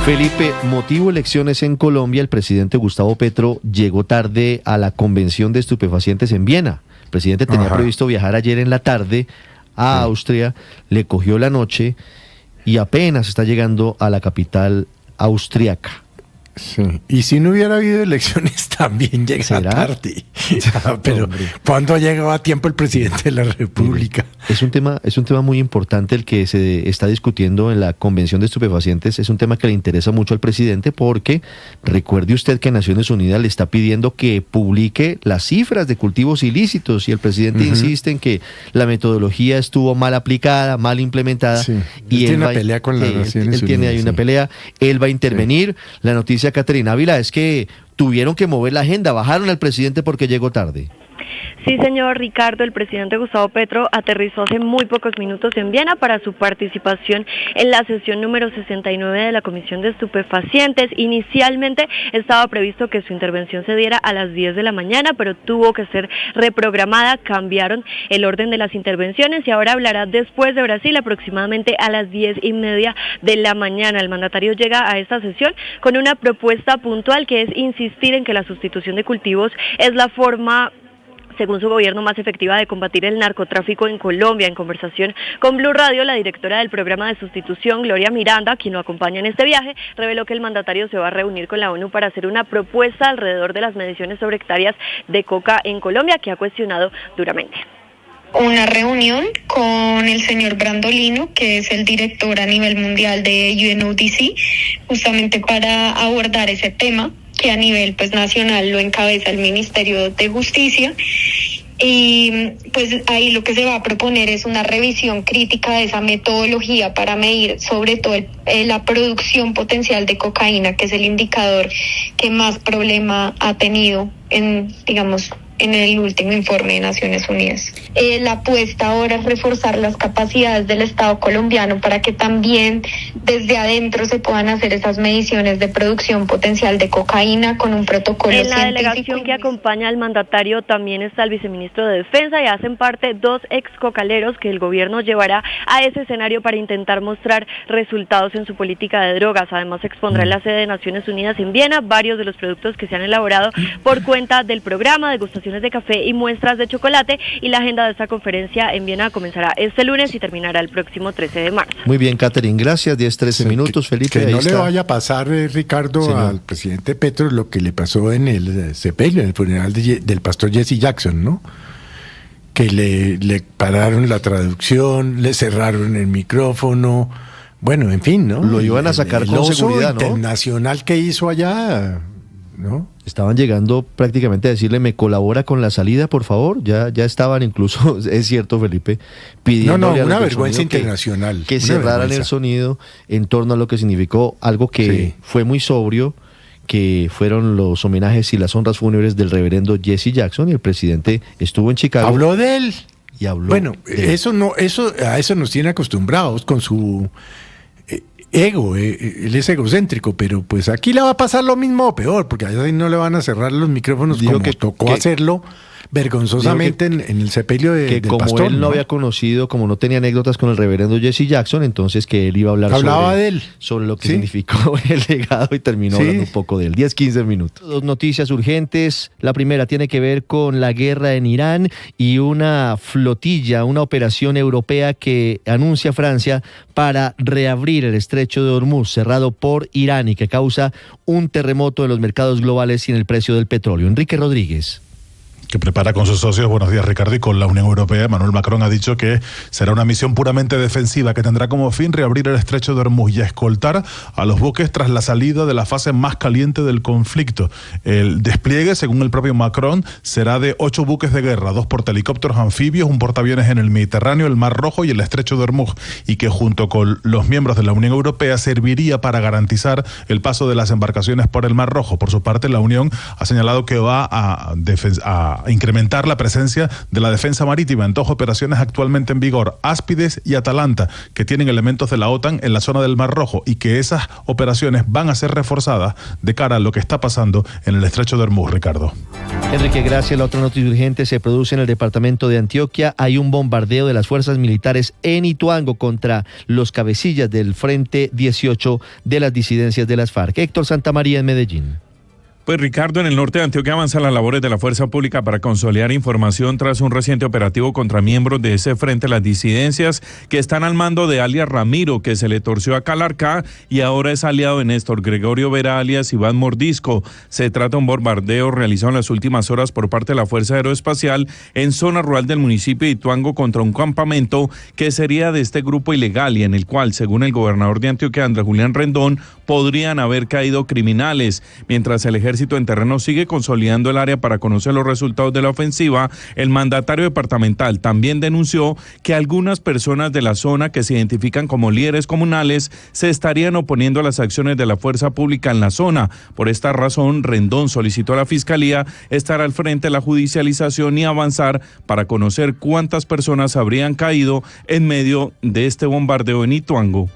Felipe, motivo elecciones en Colombia, el presidente Gustavo Petro llegó tarde a la convención de estupefacientes en Viena. El presidente tenía previsto viajar ayer en la tarde a Austria, le cogió la noche y apenas está llegando a la capital austriaca. Sí. Y si no hubiera habido elecciones también llega tarde. Pero ¿cuándo ha llegado a tiempo el presidente de la República? Es un tema muy importante el que se está discutiendo en la Convención de Estupefacientes. Es un tema que le interesa mucho al presidente porque recuerde usted que Naciones Unidas le está pidiendo que publique las cifras de cultivos ilícitos y el presidente insiste en que la metodología estuvo mal aplicada, mal implementada. Sí. Y él tiene una pelea con las Naciones Unidas. Él tiene ahí una pelea, él va a intervenir. La noticia, Caterina Ávila, es que tuvieron que mover la agenda, bajaron al presidente porque llegó tarde. Sí, señor Ricardo, el presidente Gustavo Petro aterrizó hace muy pocos minutos en Viena para su participación en la sesión número 69 de la Comisión de Estupefacientes. Inicialmente estaba previsto que su intervención se diera a las 10 de la mañana, pero tuvo que ser reprogramada, cambiaron el orden de las intervenciones y ahora hablará después de Brasil aproximadamente a las 10:30 de la mañana. El mandatario llega a esta sesión con una propuesta puntual que es insistir en que la sustitución de cultivos es la forma, según su gobierno, más efectiva de combatir el narcotráfico en Colombia. En conversación con Blue Radio, la directora del programa de sustitución, Gloria Miranda, quien lo acompaña en este viaje, reveló que el mandatario se va a reunir con la ONU para hacer una propuesta alrededor de las mediciones sobre hectáreas de coca en Colombia, que ha cuestionado duramente. Una reunión con el señor Brandolino, que es el director a nivel mundial de UNODC, justamente para abordar ese tema, que a nivel nacional lo encabeza el Ministerio de Justicia. Y pues ahí lo que se va a proponer es una revisión crítica de esa metodología para medir sobre todo la producción potencial de cocaína, que es el indicador que más problema ha tenido en el último informe de Naciones Unidas. La apuesta ahora es reforzar las capacidades del Estado colombiano para que también desde adentro se puedan hacer esas mediciones de producción potencial de cocaína con un protocolo científico. En la delegación que acompaña al mandatario también está el viceministro de Defensa y hacen parte 2 excocaleros que el gobierno llevará a ese escenario para intentar mostrar resultados en su política de drogas. Además, se expondrá en la sede de Naciones Unidas en Viena varios de los productos que se han elaborado por cuenta del programa, degustaciones de café y muestras de chocolate, y la agenda de esta conferencia en Viena comenzará este lunes y terminará el próximo 13 de marzo. Muy bien, Catherine, gracias. 10-13 minutos, Felipe. Que no le vaya a pasar, Ricardo, al presidente Petro lo que le pasó en el sepelio, en el funeral del pastor Jesse Jackson, ¿no? Que le pararon la traducción, le cerraron el micrófono, bueno, en fin, ¿no? Lo iban a sacar con seguridad, ¿no? Internacional que hizo allá, ¿no? Estaban llegando prácticamente a decirle, ¿me colabora con la salida, por favor? Ya estaban incluso, es cierto, Felipe, pidiendo una vergüenza internacional. Que cerraran el sonido en torno a lo que significó algo que fue muy sobrio, que fueron los homenajes y las honras fúnebres del reverendo Jesse Jackson, y el presidente estuvo en Chicago. Habló de él. Y habló. Bueno, a eso nos tiene acostumbrados con su ego, él es egocéntrico, pero pues aquí le va a pasar lo mismo o peor, porque allá no le van a cerrar los micrófonos como que tocó hacerlo vergonzosamente en el sepelio del pastor. Que como él no había conocido, como no tenía anécdotas con el reverendo Jesse Jackson, entonces que él iba a hablar sobre lo que significó el legado, y terminó hablando un poco de él. 10-15 minutos. 2 noticias urgentes. La primera tiene que ver con la guerra en Irán y una flotilla, una operación europea que anuncia Francia para reabrir el estrecho de Hormuz, cerrado por Irán, y que causa un terremoto en los mercados globales y en el precio del petróleo. Enrique Rodríguez. Que prepara con sus socios, buenos días Ricardo, y con la Unión Europea. Emmanuel Macron ha dicho que será una misión puramente defensiva que tendrá como fin reabrir el estrecho de Hormuz y escoltar a los buques tras la salida de la fase más caliente del conflicto. El despliegue, según el propio Macron, será de 8 buques de guerra, 2 portahelicópteros anfibios, un portaaviones en el Mediterráneo, el Mar Rojo y el estrecho de Hormuz, y que junto con los miembros de la Unión Europea serviría para garantizar el paso de las embarcaciones por el Mar Rojo. Por su parte, la Unión ha señalado que va a incrementar la presencia de la defensa marítima en 2 operaciones actualmente en vigor, Áspides y Atalanta, que tienen elementos de la OTAN en la zona del Mar Rojo, y que esas operaciones van a ser reforzadas de cara a lo que está pasando en el estrecho de Hormuz, Ricardo. Enrique, gracias. La otra noticia urgente se produce en el departamento de Antioquia. Hay un bombardeo de las fuerzas militares en Ituango contra los cabecillas del Frente 18 de las disidencias de las FARC. Héctor Santamaría en Medellín. Pues Ricardo, en el norte de Antioquia avanzan las labores de la fuerza pública para consolidar información tras un reciente operativo contra miembros de ese frente, las disidencias que están al mando de alias Ramiro, que se le torció a Calarcá y ahora es aliado de Néstor Gregorio Vera, alias Iván Mordisco. Se trata de un bombardeo realizado en las últimas horas por parte de la Fuerza Aeroespacial en zona rural del municipio de Ituango contra un campamento que sería de este grupo ilegal y en el cual, según el gobernador de Antioquia, Andrés Julián Rendón, podrían haber caído criminales. Mientras el ejército en terreno sigue consolidando el área para conocer los resultados de la ofensiva, el mandatario departamental también denunció que algunas personas de la zona que se identifican como líderes comunales se estarían oponiendo a las acciones de la fuerza pública en la zona. Por esta razón, Rendón solicitó a la Fiscalía estar al frente de la judicialización y avanzar para conocer cuántas personas habrían caído en medio de este bombardeo en Ituango.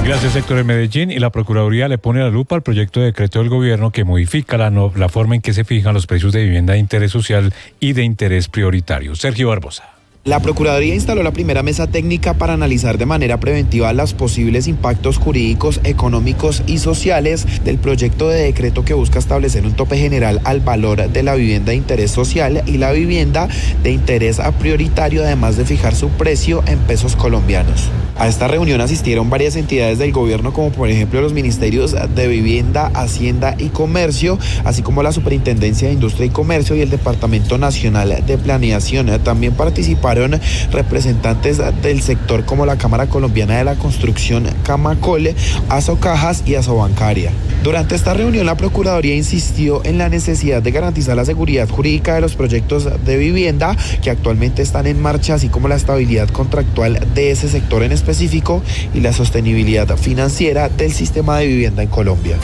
Gracias, Héctor. En Medellín, y la Procuraduría le pone la lupa al proyecto de decreto del gobierno que modifica la forma en que se fijan los precios de vivienda de interés social y de interés prioritario. Sergio Barbosa. La Procuraduría instaló la primera mesa técnica para analizar de manera preventiva los posibles impactos jurídicos, económicos y sociales del proyecto de decreto que busca establecer un tope general al valor de la vivienda de interés social y la vivienda de interés prioritario, además de fijar su precio en pesos colombianos. A esta reunión asistieron varias entidades del gobierno, como por ejemplo los ministerios de Vivienda, Hacienda y Comercio, así como la Superintendencia de Industria y Comercio y el Departamento Nacional de Planeación. También participaron representantes del sector como la Cámara Colombiana de la Construcción, Camacol, Asocajas y Asobancaria. Durante esta reunión, la Procuraduría insistió en la necesidad de garantizar la seguridad jurídica de los proyectos de vivienda que actualmente están en marcha, así como la estabilidad contractual de ese sector en específico y la sostenibilidad financiera del sistema de vivienda en Colombia.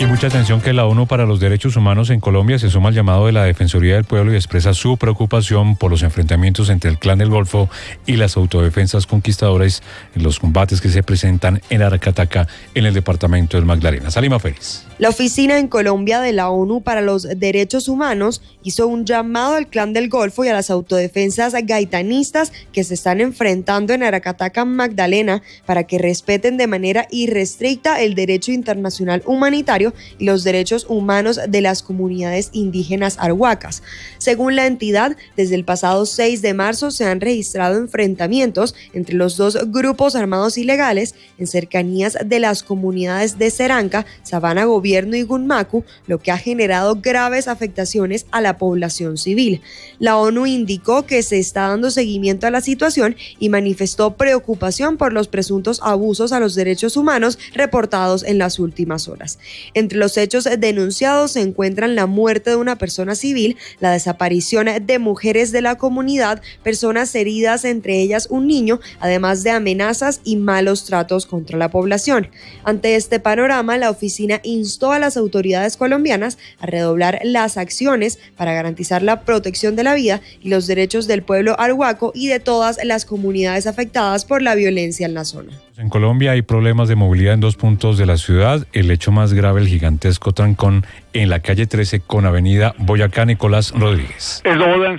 Y mucha atención que la ONU para los Derechos Humanos en Colombia se suma al llamado de la Defensoría del Pueblo y expresa su preocupación por los enfrentamientos entre el Clan del Golfo y las autodefensas conquistadoras en los combates que se presentan en Aracataca, en el departamento del Magdalena. Salima Félix. La oficina en Colombia de la ONU para los Derechos Humanos hizo un llamado al Clan del Golfo y a las autodefensas gaitanistas que se están enfrentando en Aracataca, Magdalena, para que respeten de manera irrestricta el derecho internacional humanitario y los derechos humanos de las comunidades indígenas arhuacas. Según la entidad, desde el pasado 6 de marzo se han registrado enfrentamientos entre los dos grupos armados ilegales en cercanías de las comunidades de Seranca, Sabana Gobierno y Gunmaku, lo que ha generado graves afectaciones a la población civil. La ONU indicó que se está dando seguimiento a la situación y manifestó preocupación por los presuntos abusos a los derechos humanos reportados en las últimas horas. Entre los hechos denunciados se encuentran la muerte de una persona civil, la desaparición de mujeres de la comunidad, personas heridas, entre ellas un niño, además de amenazas y malos tratos contra la población. Ante este panorama, la oficina instó a las autoridades colombianas a redoblar las acciones para garantizar la protección de la vida y los derechos del pueblo arhuaco y de todas las comunidades afectadas por la violencia en la zona. En Colombia hay problemas de movilidad en 2 puntos de la ciudad. El hecho más grave, el gigantesco trancón en la calle 13 con avenida Boyacá. Nicolás Rodríguez.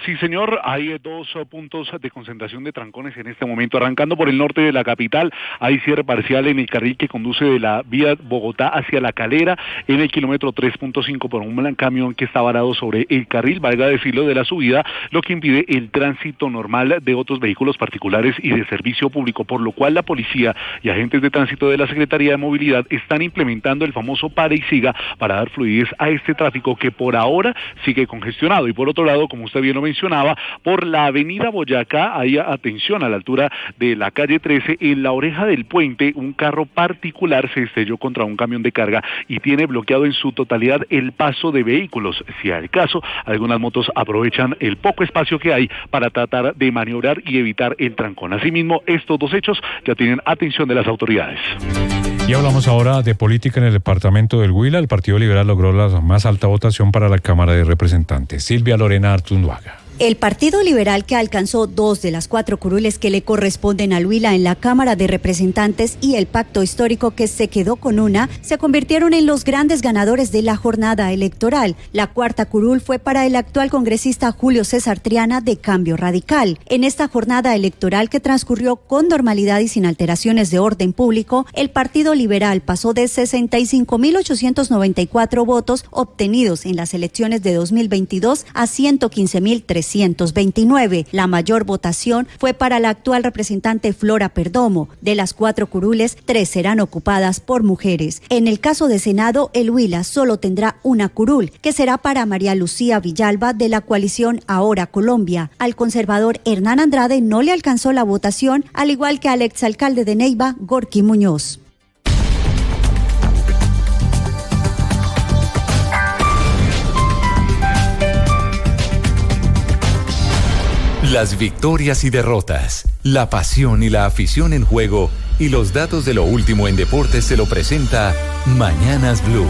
Sí, señor. Hay 2 puntos de concentración de trancones en este momento. Arrancando por el norte de la capital, hay cierre parcial en el carril que conduce de la vía Bogotá hacia La Calera, en el kilómetro 3.5 por un camión que está varado sobre el carril, valga decirlo, de la subida, lo que impide el tránsito normal de otros vehículos particulares y de servicio público, por lo cual la policía y agentes de tránsito de la Secretaría de Movilidad están implementando el famoso pare y siga para dar fluidez a este tráfico que por ahora sigue congestionado. Y por otro lado, como usted bien lo mencionaba, por la avenida Boyacá hay atención a la altura de la calle 13, en la oreja del puente un carro particular se estrelló contra un camión de carga y tiene bloqueado en su totalidad el paso de vehículos. Si al caso, algunas motos aprovechan el poco espacio que hay para tratar de maniobrar y evitar el trancón. Asimismo, estos 2 hechos ya tienen atención de las autoridades. Y hablamos ahora de política en el departamento del Huila. El Partido Liberal logró la más alta votación para la Cámara de Representantes. Silvia Lorena Artunduaga. El Partido Liberal, que alcanzó 2 de las 4 curules que le corresponden al Huila en la Cámara de Representantes, y el Pacto Histórico, que se quedó con una, se convirtieron en los grandes ganadores de la jornada electoral. La 4ª curul fue para el actual congresista Julio César Triana, de Cambio Radical. En esta jornada electoral, que transcurrió con normalidad y sin alteraciones de orden público, el Partido Liberal pasó de 65.894 votos obtenidos en las elecciones de 2022 a 115.329. La mayor votación fue para la actual representante Flora Perdomo. De las 4 curules, 3 serán ocupadas por mujeres. En el caso de Senado, el Huila solo tendrá una curul, que será para María Lucía Villalba, de la coalición Ahora Colombia. Al conservador Hernán Andrade no le alcanzó la votación, al igual que al exalcalde de Neiva, Gorky Muñoz. Las victorias y derrotas, la pasión y la afición en juego y los datos de lo último en deportes se lo presenta Mañanas Blue.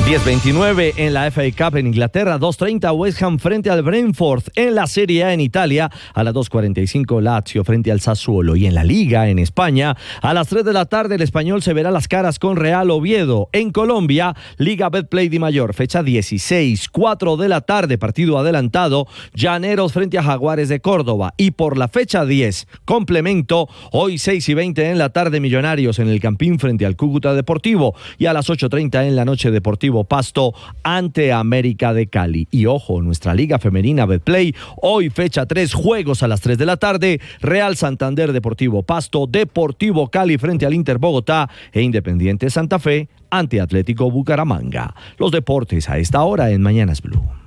10:29 en la FA Cup en Inglaterra, 2:30 West Ham frente al Brentford. En la Serie A en Italia, a las 2:45 Lazio frente al Sassuolo. Y en la Liga en España, a las 3 de la tarde el Español se verá las caras con Real Oviedo. En Colombia, Liga Betplay Dimayor, fecha 16, 4 de la tarde, partido adelantado, Llaneros frente a Jaguares de Córdoba. Y por la fecha 10, complemento, hoy 6:20 en la tarde, Millonarios en el Campín frente al Cúcuta Deportivo. Y a las 8:30 en la noche, Deportivo Pasto ante América de Cali. Y ojo, nuestra Liga Femenina Betplay, hoy fecha 3, juegos a las 3 de la tarde, Real Santander Deportivo Pasto, Deportivo Cali frente al Inter Bogotá e Independiente Santa Fe ante Atlético Bucaramanga. Los deportes a esta hora en Mañanas Blue.